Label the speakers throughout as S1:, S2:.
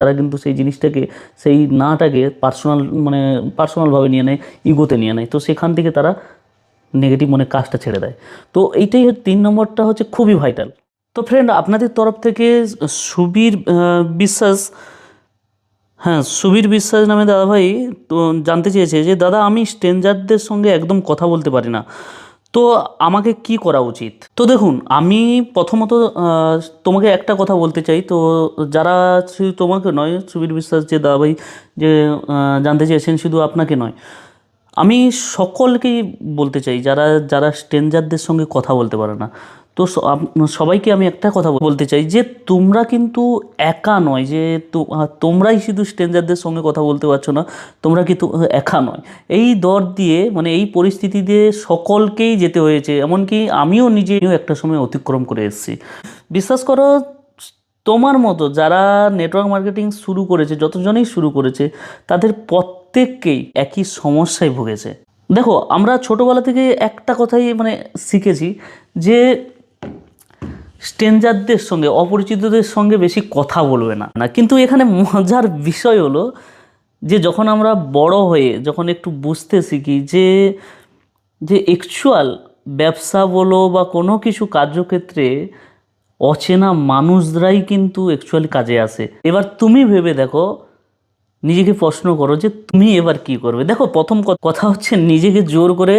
S1: তারা কিন্তু সেই জিনিসটাকে, সেই নাটাকে পার্সোনালভাবে নিয়ে নেয়, ইগোতে নিয়ে নেয়। তো সেখান থেকে তারা নেগেটিভ কাজটা ছেড়ে দেয়। তো এইটাই 3 নম্বরটা হচ্ছে খুবই ভাইটাল। তো ফ্রেন্ড, আপনাদের তরফ থেকে সুবীর বিশ্বাস, হ্যাঁ সুবীর বিশ্বাস নামে দাদাভাই তো জানতে চেয়েছে যে দাদা, আমি স্ট্রেঞ্জারদের সঙ্গে একদম কথা বলতে পারি না, তো আমাকে কি করা উচিত? তো দেখুন, আমি প্রথমত তোমাকে একটা কথা বলতে চাই। তো যারা শুধু তোমাকে নয়, সুবীর বিশ্বাস যে দাদাভাই যে জানতে চেয়েছেন, শুধু আপনাকে নয়, আমি সকলকেই বলতে চাই যারা যারা স্ট্রেঞ্জারদের সঙ্গে কথা বলতে পারে না। তো সবাইকে আমি একটা কথা বলতে চাই যে তোমরা কিন্তু একা নয়, যে তোমরাই শুধু স্ট্রেঞ্জারদের সঙ্গে কথা বলতে পারছো না, তোমরা কিন্তু একা নয়। এই দর দিয়ে এই পরিস্থিতি দিয়ে সকলকেই যেতে হয়েছে, এমনকি আমিও নিজেও একটা সময় অতিক্রম করে এসেছি। বিশ্বাস করো, তোমার মতো যারা নেটওয়ার্ক মার্কেটিং শুরু করেছে, যতজনেই শুরু করেছে, তাদের প্রত্যেককেই একই সমস্যায় ভুগেছে। দেখো, আমরা ছোটোবেলা থেকে একটা কথাই শিখেছি যে স্ট্রেঞ্জারদের সঙ্গে, অপরিচিতদের সঙ্গে বেশি কথা বলবে না। কিন্তু এখানে মজার বিষয় হলো যে যখন আমরা বড় হয়ে যখন একটু বুঝতে শিখি যে যে অ্যাকচুয়াল ব্যবসা বলো বা কোনো কিছু কার্যক্ষেত্রে অচেনা মানুষরাই কিন্তু অ্যাকচুয়ালি কাজে আসে। এবার তুমি ভেবে দেখো, নিজেকে প্রশ্ন করো যে তুমি এবার কি করবে। দেখো, প্রথম কথা হচ্ছে নিজেকে জোর করে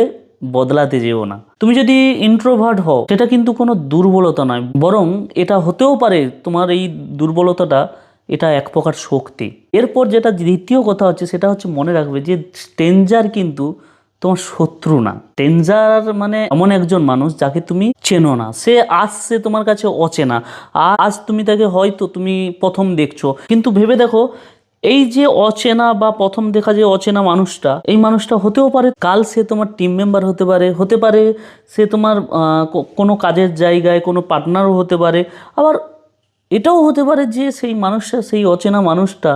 S1: বদলাতে যেও না। তুমি যদি ইন্ট্রোভার্ট হও, সেটা কিন্তু কোনো দুর্বলতা নয়, বরং এটা হতেও পারে তোমার এই দুর্বলতাটা, এটা এক প্রকার শক্তি। এরপর যেটা দ্বিতীয় কথা হচ্ছে, সেটা হচ্ছে মনে রাখবে যে স্ট্রেঞ্জার কিন্তু তোমার শত্রু না। স্ট্রেঞ্জার এমন একজন মানুষ যাকে তুমি চেনো না, সে আসছে তোমার কাছে অচেনা। আজ তুমি তাকে হয়তো তুমি প্রথম দেখছো, কিন্তু ভেবে দেখো, এই যে অচেনা বা প্রথম দেখা যে অচেনা মানুষটা, এই মানুষটা হতেও পারে কাল সে তোমার টিম মেম্বার হতে পারে সে তোমার কোনো কাজের জায়গায় কোনো পার্টনারও হতে পারে। আবার এটাও হতে পারে যে সেই মানুষটা, সেই অচেনা মানুষটা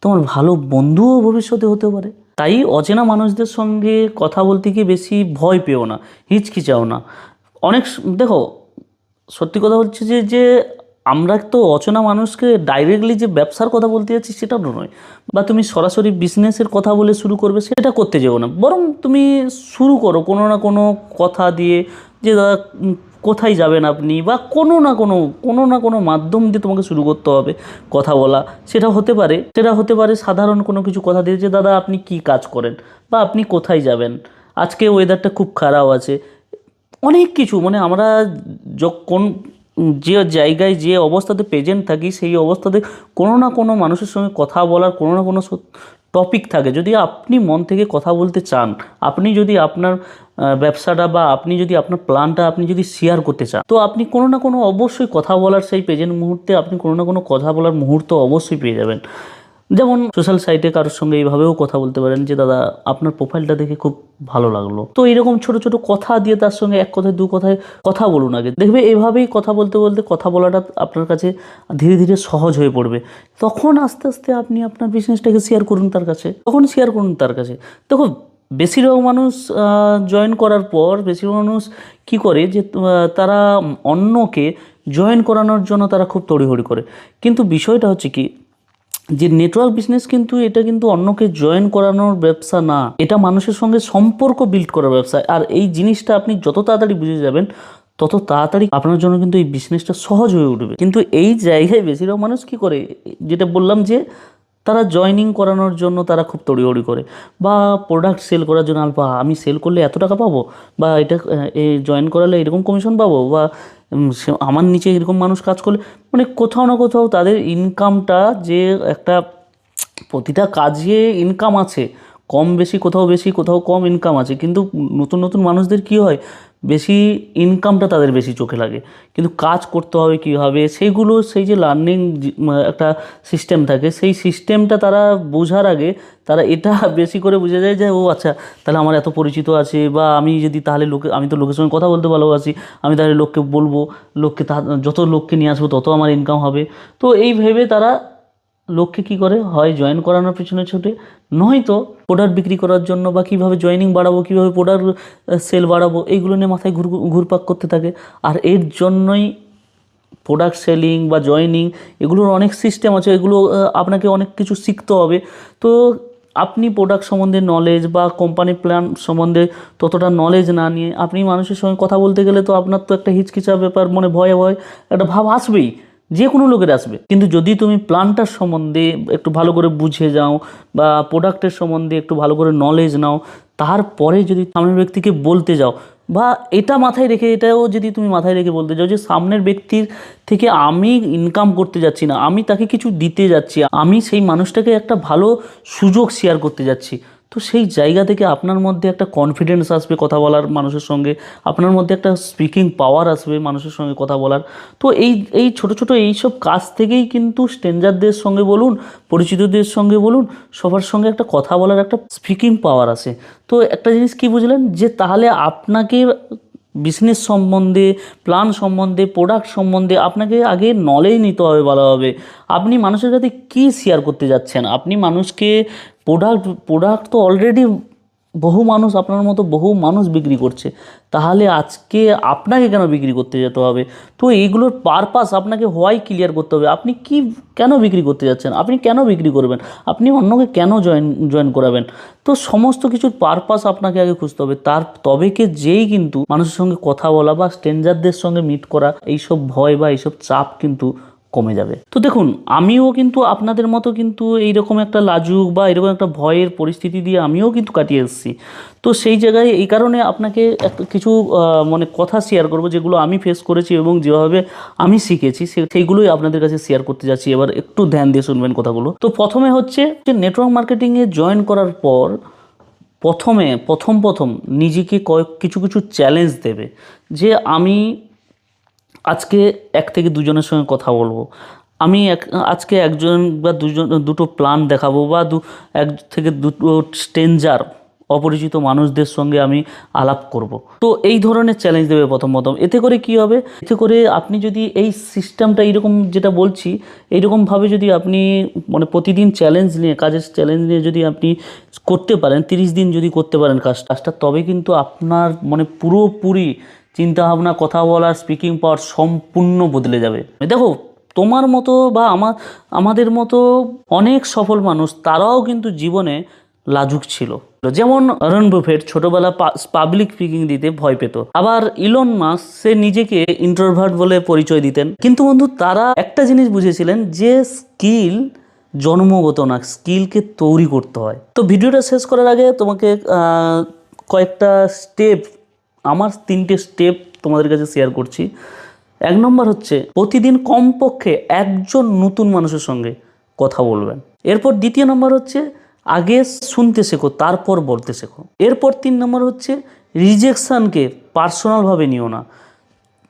S1: তোমার ভালো বন্ধুও ভবিষ্যতে হতে পারে। তাই অচেনা মানুষদের সঙ্গে কথা বলতে গিয়ে বেশি ভয় পেও না, হিচকিচাও না। দেখো, সত্যি কথা হচ্ছে যে যে আমরা তো অচেনা মানুষকে ডাইরেক্টলি যে ব্যবসার কথা বলতে যাচ্ছি সেটা নয়, বা তুমি সরাসরি বিজনেসের কথা বলে শুরু করবে সেটা করতে যেও না। বরং তুমি শুরু করো কোনো না কোনো কথা দিয়ে, যে দাদা কোথায় যাবেন আপনি, বা কোনো না কোনো মাধ্যম দিয়ে তোমাকে শুরু করতে হবে কথা বলা। সেটা হতে পারে সাধারণ কোনো কিছু কথা দিয়ে, যে দাদা আপনি কি কাজ করেন, বা আপনি কোথায় যাবেন, আজকে ওয়েদারটা খুব খারাপ আছে। অনেক কিছু আমরা কোন যে জায়গায় যে অবস্থাতে প্রেজেন্ট থাকি, সেই অবস্থাতে কোনো না কোনো মানুষের সঙ্গে কথা বলার কোনো না কোনো টপিক থাকে। যদি আপনি মন থেকে কথা বলতে চান, আপনি যদি আপনার ব্যবসাটা বা আপনি যদি আপনার প্ল্যানটা আপনি যদি শেয়ার করতে চান, তো আপনি কোনো না কোনো অবশ্যই কথা বলার, সেই প্রেজেন্ট মুহূর্তে আপনি কোনো না কোনো কথা বলার মুহূর্ত অবশ্যই পেয়ে যাবেন। যেমন সোশ্যাল সাইটে কারোর সঙ্গে এইভাবেও কথা বলতে পারেন যে দাদা আপনার প্রোফাইলটা দেখে খুব ভালো লাগলো। তো এইরকম ছোট ছোট কথা দিয়ে তার সঙ্গে এক কথায় দু কথায় কথা বলুন আগে, দেখবে এইভাবেই কথা বলতে বলতে কথা বলাটা আপনার কাছে ধীরে ধীরে সহজ হয়ে পড়বে। তখন আস্তে আস্তে আপনি আপনার বিজনেসটাকে শেয়ার করুন তার কাছে। দেখো, বেশিরভাগ মানুষ জয়েন করার পর বেশিরভাগ মানুষ কি করে যে তারা অন্যকে জয়েন করানোর জন্য তারা খুব তড়িঘড়ি করে। কিন্তু বিষয়টা হচ্ছে কি, যে নেটওয়ার্ক বিজনেস কিন্তু এটা কিন্তু অন্যকে জয়েন করানোর ব্যবসা না, এটা মানুষের সঙ্গে সম্পর্ক বিল্ড করার ব্যবসা। আর এই জিনিসটা আপনি যত তাড়াতাড়ি বুঝে যাবেন, তত তাড়াতাড়ি আপনার জন্য কিন্তু এই বিজনেসটা সহজ হয়ে উঠবে। কিন্তু এই জায়গায় বেশিরভাগ মানুষ কি করে, যেটা বললাম যে তারা জয়েনিং করানোর জন্য তারা খুব তড়িঘড়ি করে, বা প্রোডাক্ট সেল করার জন্য বা আমি সেল করলে এত টাকা পাবো, বা এটা জয়েন করালে এরকম কমিশন পাবো, বা আমার নিচে এরকম মানুষ কাজ করলে, কোথাও না কোথাও তাদের ইনকামটা, যে একটা প্রতিটা কাজে ইনকাম আছে, কম বেশি, কোথাও বেশি কোথাও কম ইনকাম আছে। কিন্তু নতুন নতুন মানুষদের কি হয়, বেশি ইনকামটা তাদের বেশি চোখে লাগে, কিন্তু কাজ করতে হবে কীভাবে সেইগুলো, সেই যে লার্নিং একটা সিস্টেম থাকে, সেই সিস্টেমটা তারা বোঝার আগে তারা এটা বেশি করে বুঝে যায় যে ও আচ্ছা, তাহলে আমার এত পরিচিত আছে, বা আমি যদি তাহলে আমি তো লোকের সঙ্গে কথা বলতে ভালোবাসি, আমি তাহলে লোককে বলবো, যত লোককে নিয়ে আসবো তত আমার ইনকাম হবে। তো এই ভেবে তারা লোককে কী করে, হয় জয়েন করানোর পিছনে ছোটে, নয়তো প্রোডাক্ট বিক্রি করার জন্য, বা কীভাবে জয়েনিং বাড়াবো, কীভাবে প্রোডাক্ট সেল বাড়াবো, এইগুলো নিয়ে মাথায় ঘুরপাক করতে থাকে। আর এর জন্যই প্রোডাক্ট সেলিং বা জয়েনিং, এগুলোর অনেক সিস্টেম আছে, এগুলো আপনাকে অনেক কিছু শিখতে হবে। তো আপনি প্রোডাক্ট সম্বন্ধে নলেজ বা কোম্পানি প্ল্যান সম্বন্ধে ততটা নলেজ না নিয়ে আপনি মানুষের সঙ্গে কথা বলতে গেলে তো আপনার তো একটা হিচকিচা ব্যাপার, মনে ভয় ভয় একটা ভাব আসবেই, যে কোনো লোকের আসবে। কিন্তু যদি তুমি প্ল্যানটার সম্বন্ধে একটু ভালো করে বুঝে যাও বা প্রোডাক্টের সম্বন্ধে একটু ভালো করে নলেজ নাও, তারপরে যদি সামনের ব্যক্তিকে বলতে যাও, বা এটা মাথায় রেখে, এটাও যদি তুমি মাথায় রেখে বলতে যাও যে সামনের ব্যক্তির থেকে আমি ইনকাম করতে যাচ্ছি না, আমি তাকে কিছু দিতে যাচ্ছি, আমি সেই মানুষটাকে একটা ভালো সুযোগ শেয়ার করতে যাচ্ছি, তো সেই জায়গা থেকে আপনার মধ্যে একটা কনফিডেন্স আসবে কথা বলার মানুষের সঙ্গে, আপনার মধ্যে একটা স্পিকিং পাওয়ার আসবে মানুষের সঙ্গে কথা বলার। তো এই এই ছোটো ছোটো এইসব কাজ থেকেই কিন্তু স্ট্রেঞ্জারদের সঙ্গে বলুন, পরিচিতদের সঙ্গে বলুন, সবার সঙ্গে একটা কথা বলার একটা স্পিকিং পাওয়ার আসে। তো একটা জিনিস কি বুঝলেন, যে তাহলে আপনাকে বিজনেস সম্বন্ধে, প্ল্যান সম্বন্ধে, প্রোডাক্ট সম্বন্ধে আপনাকে আগে নলেজ নিতে হবে ভালোভাবে। আপনি মানুষের কাছে কী শেয়ার করতে যাচ্ছেন, আপনি মানুষকে প্রোডাক্ট তো অলরেডি বহু মানুষ, আপনার মতো বহু মানুষ বিক্রি করছে, তাহলে আজকে আপনাকে কেন বিক্রি করতে যেতে হবে? তো এইগুলোর পারপাস আপনাকে হোয়াই ক্লিয়ার করতে হবে, আপনি কি কেন বিক্রি করতে যাচ্ছেন, আপনি কেন বিক্রি করবেন, আপনি অন্যকে কেন জয়েন করাবেন। তো সমস্ত কিছুর পারপাস আপনাকে আগে খুঁজতে হবে, তবেকে যেই কিন্তু মানুষের সঙ্গে কথা বলা বা স্ট্রেঞ্জারদের সঙ্গে মিট করা, এইসব ভয় বা এইসব চাপ কিন্তু কমে যাবে। তো দেখুন, আমিও কিন্তু আপনাদের মতো কিন্তু এইরকম একটা লাজুক বা এরকম একটা ভয়ের পরিস্থিতি দিয়ে আমিও কিন্তু কাটিয়ে এসেছি। তো সেই জায়গায় এই কারণে আপনাকে একটা কিছু মানে কথা শেয়ার করব, যেগুলো আমি ফেস করেছি এবং যেভাবে আমি শিখেছি সেইগুলোই আপনাদের কাছে শেয়ার করতে যাচ্ছি। এবার একটু ধ্যান দিয়ে শুনবেন কথাগুলো। তো প্রথমে হচ্ছে যে নেটওয়ার্ক মার্কেটিংয়ে জয়েন করার পর প্রথম নিজেকে কিছু চ্যালেঞ্জ দেবে, যে আমি আজকে এক থেকে দুজনের সঙ্গে কথা বলবো, আমি আজকে একজন বা দুটো প্ল্যান দেখাবো, বা এক থেকে দুটো স্ট্রেঞ্জার অপরিচিত মানুষদের সঙ্গে আমি আলাপ করব। তো এই ধরনের চ্যালেঞ্জ দেবে প্রথম। এতে করে কি হবে, এতে করে আপনি যদি এই সিস্টেমটা এইরকম যেটা বলছি এইরকমভাবে যদি আপনি মানে প্রতিদিন কাজের চ্যালেঞ্জ নিয়ে যদি আপনি করতে পারেন, 30 দিন যদি করতে পারেন কাজটা, তবে কিন্তু আপনার মানে পুরোপুরি চিন্তাভাবনা, কথা বলার স্পিকিং পাওয়ার সম্পূর্ণ বদলে যাবে। দেখো, তোমার মতো বা আমাদের মতো অনেক সফল মানুষ, তারাও কিন্তু জীবনে লাজুক ছিল। যেমন ওয়ারেন বাফেট ছোটবেলা পাবলিক স্পিকিং দিতে ভয় পেত, আবার ইলন মাস্ক সে নিজেকে ইন্ট্রোভার্ট বলে পরিচয় দিতেন। কিন্তু বন্ধু, তারা একটা জিনিস বুঝেছিলেন যে স্কিল জন্মগত না, স্কিলকে তৈরি করতে হয়। তো ভিডিওটা শেষ করার আগে তোমাকে কয়েকটা স্টেপ, আমার 3টে স্টেপ তোমাদের কাছে শেয়ার করছি। 1 নম্বর হচ্ছে প্রতিদিন কমপক্ষে একজন নতুন মানুষের সঙ্গে কথা বলবেন। এরপর 2য় নম্বর হচ্ছে আগে শুনতে শেখো, তারপর বলতে শেখো। এরপর 3 নম্বর হচ্ছে রিজেকশানকে পার্সোনালভাবে নিও না।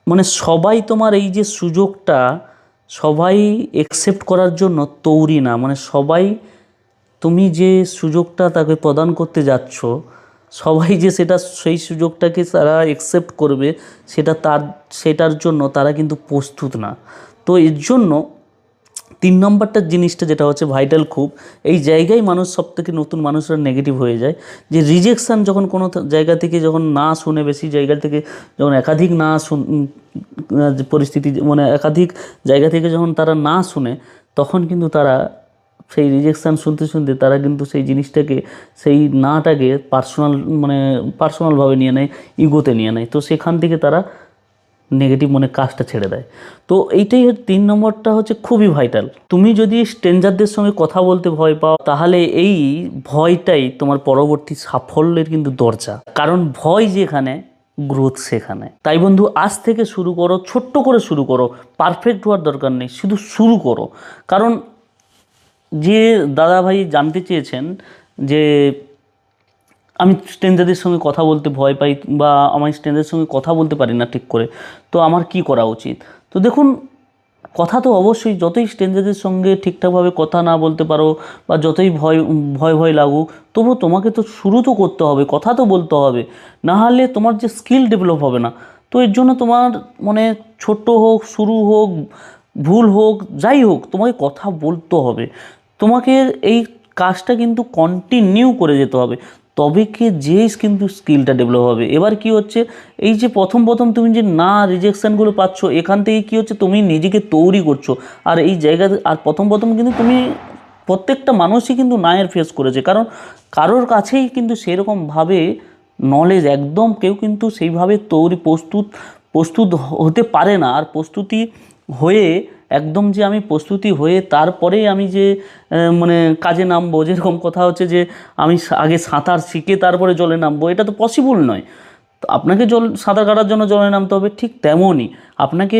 S1: মানে সবাই তোমার এই যে সুযোগটা, সবাই অ্যাকসেপ্ট করার জন্য তৈরি না। মানে সবাই তুমি যে সুযোগটা তাকে প্রদান করতে যাচ্ছ, সবাই যে সেই সুযোগটাকে তারা অ্যাকসেপ্ট করবে সেটার জন্য তারা কিন্তু প্রস্তুত না। তো এর জন্য 3 নম্বরটা জিনিসটা যেটা হচ্ছে ভাইটাল খুব, এই জায়গায় মানুষ সবথেকে নতুন মানুষরা নেগেটিভ হয়ে যায়, যে রিজেকশান যখন কোনো জায়গা থেকে যখন না শুনে, বেশি জায়গা থেকে যখন একাধিক না পরিস্থিতি মানে একাধিক জায়গা থেকে যখন তারা না শুনে, তখন কিন্তু তারা সেই রিজেকশান শুনতে তারা কিন্তু সেই জিনিসটাকে, সেই নাটাকে পার্সোনালভাবে নিয়ে নেয়, ইগোতে নিয়ে নেয়। তো সেখান থেকে তারা নেগেটিভ কাজটা ছেড়ে দেয়। তো এইটাই 3 নম্বরটা হচ্ছে খুবই ভাইটাল। তুমি যদি স্ট্রেঞ্জারদের সঙ্গে কথা বলতে ভয় পাও, তাহলে এই ভয়টাই তোমার পরবর্তী সাফল্যের কিন্তু দরজা। কারণ ভয় যেখানে, গ্রোথ সেখানে। তাই বন্ধু, আজ থেকে শুরু করো, ছোট্ট করে শুরু করো, পারফেক্ট হওয়ার দরকার নেই, শুধু শুরু করো। কারণ যে দাদা ভাই জানতে চেয়েছেন যে আমি স্ট্রেঞ্জারদের সঙ্গে কথা বলতে ভয় পাই বা আমি স্ট্রেঞ্জারদের সঙ্গে কথা বলতে পারি না ঠিক করে, তো আমার কি করা উচিত? তো দেখুন, কথা তো অবশ্যই, যতই স্ট্রেঞ্জারদের সঙ্গে ঠিকঠাকভাবে কথা না বলতে পারো বা যতই ভয় লাগুক, তবু তোমাকে তো শুরু তো করতে হবে, কথা তো বলতে হবে, না হলে তোমার যে স্কিল ডেভেলপ হবে না। তো এর জন্য তোমার ছোট্ট হোক, শুরু হোক, ভুল হোক, যাই হোক, তোমাকে কথা বলতে হবে। তোমাকে এই কাজটা কিন্তু কন্টিনিউ করে যেতে হবে। তবে কি যেই কিন্তু স্কিলটা ডেভেলপ হবে। এবার কি হচ্ছে, এই যে প্রথম প্রথম তুমি যে না রিজেকশানগুলো পাচ্ছ, এখান থেকে কি হচ্ছে, তুমি নিজেকে তৈরি করছো। আর এই জায়গাতে আর প্রথম প্রথম কিন্তু তুমি প্রত্যেকটা মানুষই কিন্তু নায়ের ফেস করেছে, কারণ কারোর কাছেই কিন্তু সেরকমভাবে নলেজ একদম কেউ কিন্তু সেইভাবে প্রস্তুত হতে পারে না। আর প্রস্তুতি হয়ে একদম যে আমি প্রস্তুতি হয়ে তারপরেই আমি যে মানে কাজে নামবো, যেরকম কথা হচ্ছে যে আমি আগে সাঁতার শিখে তারপরে জলে নামবো, এটা তো পসিবল নয়। তো আপনাকে সাঁতার কাটার জন্য জলে নামতে হবে, ঠিক তেমনই আপনাকে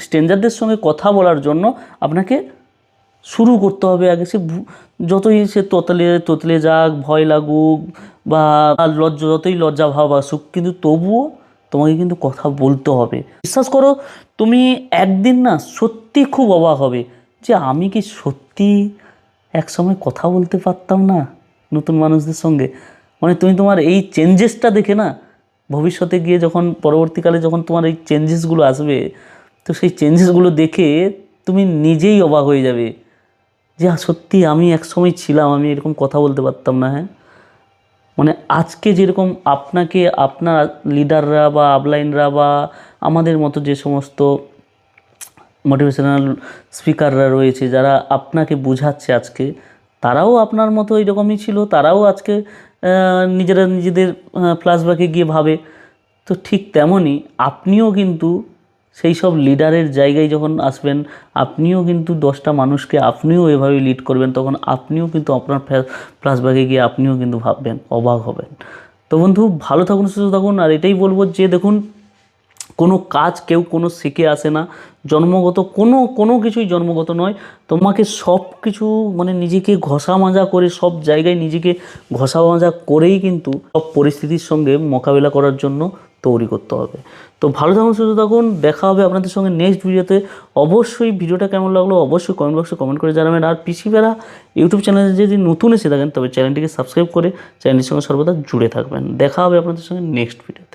S1: স্ট্রেঞ্জারদের সঙ্গে কথা বলার জন্য আপনাকে শুরু করতে হবে আগে। সে যতই সে তোতলে যাক, ভয় লাগুক বা যতই লজ্জা ভাব আসুক, কিন্তু তবুও তোমাকে কিন্তু কথা বলতে হবে। বিশ্বাস করো, তুমি একদিন না সত্যি খুব অবাক হবে যে আমি কি সত্যি একসময় কথা বলতে পারতাম না নতুন মানুষদের সঙ্গে। মানে তুমি তোমার এই চেঞ্জেসটা দেখে না, ভবিষ্যতে গিয়ে যখন পরবর্তীকালে যখন তোমার এই চেঞ্জেসগুলো আসবে, তো সেই চেঞ্জেসগুলো দেখে তুমি নিজেই অবাক হয়ে যাবে যে সত্যি আমি একসময় ছিলাম, আমি এরকম কথা বলতে পারতাম না। হ্যাঁ, মানে আজকে যেরকম আপনাকে আপনার লিডাররা বা আপলাইনরা বা আমাদের মতো যে সমস্ত মোটিভেশনাল স্পিকাররা রয়েছে যারা আপনাকে বোঝাচ্ছে আজকে, তারাও আপনার মতো এরকমই ছিল। তারাও আজকে নিজেদের ফ্ল্যাশব্যাকে গিয়ে ভাবে। তো ঠিক তেমনই আপনিও কিন্তু সেই সব লিডারের জায়গায় যখন আসবেন, আপনিও কিন্তু 10টা মানুষকে আপনিও এভাবে লিড করবেন, তখন আপনিও কিন্তু আপনার ফ্ল্যাশব্যাকে গিয়ে আপনিও কিন্তু ভাববেন, অবাক হবেন। তো বন্ধু, ভালো থাকুন, সুস্থ থাকুন। আর এটাই বলবো যে দেখুন, কোনো কাজ কেউ কোনো শিখে আসে না, জন্মগত কোনো কিছুই জন্মগত নয়। তোমাকে সব কিছু মানে নিজেকে ঘষা মাজা করে, সব জায়গায় নিজেকে ঘষা মাজা করেই কিন্তু সব পরিস্থিতির সঙ্গে মোকাবিলা করার জন্য তৈরি করতে হবে। তো ভালো থাকুন, সুস্থ থাকুন, দেখা হবে আপনাদের সঙ্গে নেক্সট ভিডিওতে। অবশ্যই ভিডিওটা কেমন লাগলো অবশ্যই কমেন্ট বক্সে কমেন্ট করে জানাবেন। আর পিসি বেড়া ইউটিউব চ্যানেলে যদি নতুন এসে থাকেন, তবে চ্যানেলটিকে সাবস্ক্রাইব করে চ্যানেলটির সঙ্গে সর্বদা জুড়ে থাকবেন। দেখা হবে আপনাদের সঙ্গে নেক্সট ভিডিও।